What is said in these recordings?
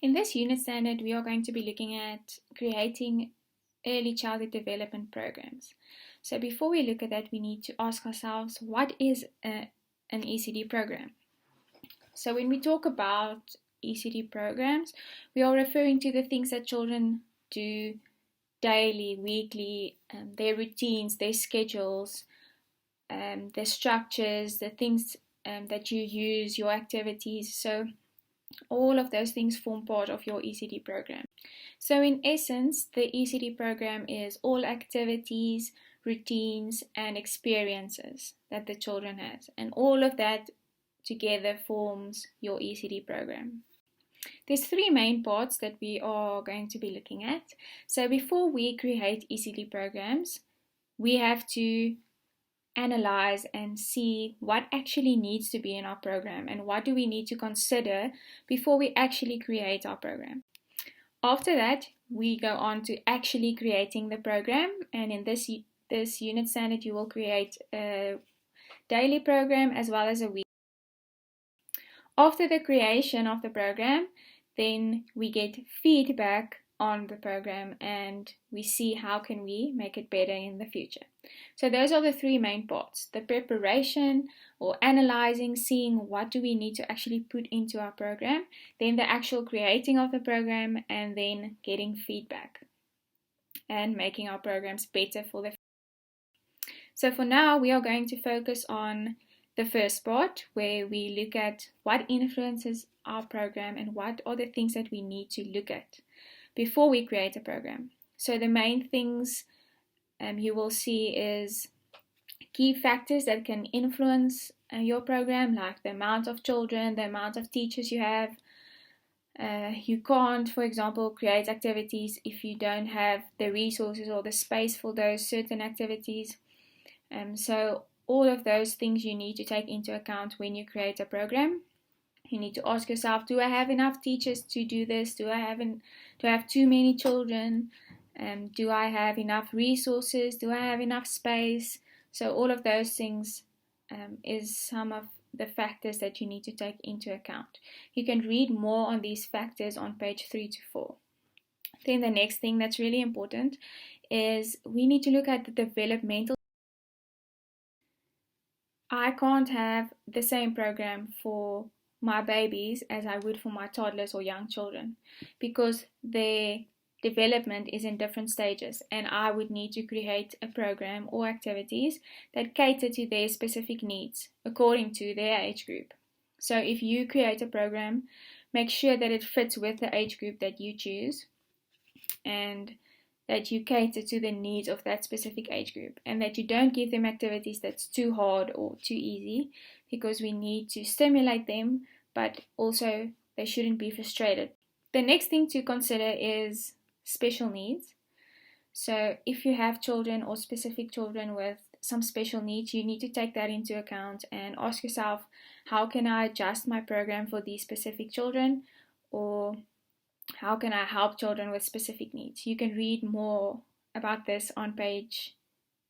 In this unit standard, we are going to be looking at creating early childhood development programs. So before we look at that, we need to ask ourselves, what is an ECD program? So when we talk about ECD programs, we are referring to the things that children do daily, weekly, their routines, their schedules, their structures, the things that you use, your activities. So all of those things form part of your ECD program. So in essence, the ECD program is all activities, routines, and experiences that the children has. And all of that together forms your ECD program. There's three main parts that we are going to be looking at. So before we create ECD programs, we have to analyze and see what actually needs to be in our program and what do we need to consider before we actually create our program. After that, we go on to actually creating the program, and in this unit standard you will create a daily program as well as a week. After the creation of the program, then we get feedback on the program and we see how can we make it better in the future. So those are the three main parts: the preparation or analyzing, seeing what do we need to actually put into our program, then the actual creating of the program, and then getting feedback and making our programs better for the future. So for now, we are going to focus on the first part, where we look at what influences our program and what are the things that we need to look at before we create a program. So the main things you will see is key factors that can influence your program, like the amount of children, the amount of teachers you have. You can't, for example, create activities if you don't have the resources or the space for those certain activities. So all of those things you need to take into account when you create a program. You need to ask yourself, do I have enough teachers to do this? Do I have too many children? Do I have enough resources? Do I have enough space? So all of those things is some of the factors that you need to take into account. You can read more on these factors on page 3 to 4. Then the next thing that's really important is we need to look at the developmental. I can't have the same program for my babies as I would for my toddlers or young children, because their development is in different stages, and I would need to create a program or activities that cater to their specific needs according to their age group. So if you create a program, make sure that it fits with the age group that you choose and that you cater to the needs of that specific age group, and that you don't give them activities that's too hard or too easy, because we need to stimulate them, but also they shouldn't be frustrated. The next thing to consider is special needs. So if you have children or specific children with some special needs, you need to take that into account and ask yourself, how can I adjust my program for these specific children, or how can I help children with specific needs? You can read more about this on page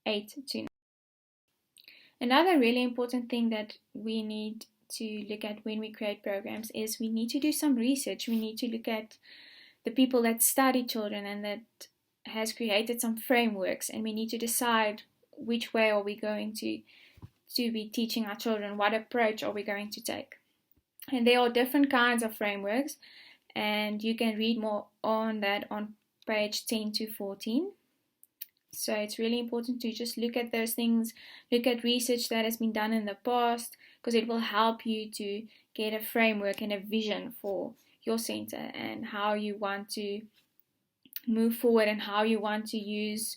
8 to 9. Another really important thing that we need to look at when we create programs is we need to do some research. We need to look at the people that study children and that has created some frameworks, and we need to decide which way are we going to be teaching our children, what approach are we going to take. And there are different kinds of frameworks, and you can read more on that on page 10 to 14. So it's really important to just look at those things, look at research that has been done in the past, because it will help you to get a framework and a vision for your center and how you want to move forward and how you want to use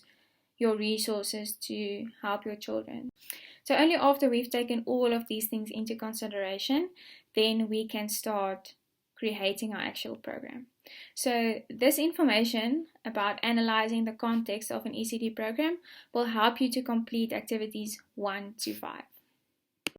your resources to help your children. So only after we've taken all of these things into consideration, then we can start creating our actual program. So this information about analyzing the context of an ECD program will help you to complete activities 1 to 5.